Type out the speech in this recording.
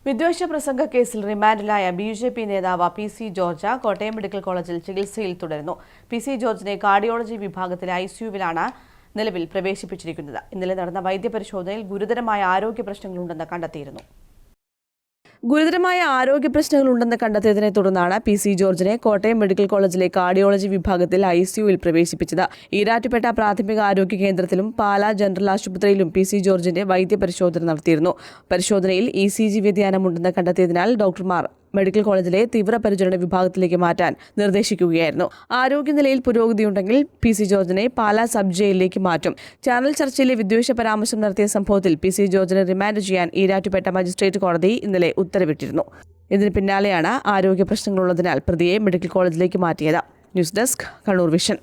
വിദ്വേഷ പ്രസംഗ കേസിൽ റിമാൻഡിലായ ബി.ജെ.പി. നേതാവ് പി.സി. ജോർജ് കോട്ടയം മെഡിക്കൽ കോളേജിൽ ചികിത്സയിൽ തുടരുന്നു. പി.സി. ജോർജിനെ കാർഡിയോളജി വിഭാഗത്തിലെ ഐസിയുവിലാണ് നിലവിൽ പ്രവേശിപ്പിച്ചിരിക്കുന്നത്. ഇന്നലെ നടന്ന വൈദ്യപരിശോധനയിൽ ഗുരുതരമായ ആരോഗ്യ പ്രശ്നങ്ങളുണ്ടെന്ന് കണ്ടെത്തിയിരുന്നു. ഗുരുതരമായ ആരോഗ്യ പ്രശ്നങ്ങളുണ്ടെന്ന് കണ്ടെത്തിയതിനെ തുടർന്നാണ് പി.സി. ജോർജിനെ കോട്ടയം മെഡിക്കൽ കോളേജിലെ കാർഡിയോളജി വിഭാഗത്തിൽ ഐസിയുവിൽ പ്രവേശിപ്പിച്ചത്. ഈരാറ്റുപേട്ട പ്രാഥമിക ആരോഗ്യ കേന്ദ്രത്തിലും പാലാ ജനറൽ ആശുപത്രിയിലും പി.സി. ജോർജിന്റെ വൈദ്യപരിശോധന നടത്തിയിരുന്നു. പരിശോധനയിൽ ECG വ്യതിയാനമുണ്ടെന്ന് കണ്ടെത്തിയതിനാൽ ഡോക്ടർമാർ മെഡിക്കൽ കോളേജിലെ തീവ്രപരിചരണ വിഭാഗത്തിലേക്ക് മാറ്റാൻ നിർദ്ദേശിക്കുകയായിരുന്നു. ആരോഗ്യനിലയിൽ പുരോഗതിയുണ്ടെങ്കിൽ പി.സി. ജോർജിനെ പാലാ സബ് ജയിലിലേക്ക് മാറ്റും. ചാനൽ ചർച്ചയിലെ വിദ്വേഷ പരാമർശം നടത്തിയ സംഭവത്തിൽ പി.സി. ജോർജിനെ റിമാൻഡ് ചെയ്യാൻ ഈരാറ്റുപേട്ട മജിസ്ട്രേറ്റ് കോടതി ഇന്നലെ ഉത്തരവിട്ടിരുന്നു. ഇതിന് പിന്നാലെയാണ് ആരോഗ്യ പ്രശ്നങ്ങളുള്ളതിനാൽ പ്രതിയെ മെഡിക്കൽ കോളേജിലേക്ക് മാറ്റിയത്. News desk, Kannur vision.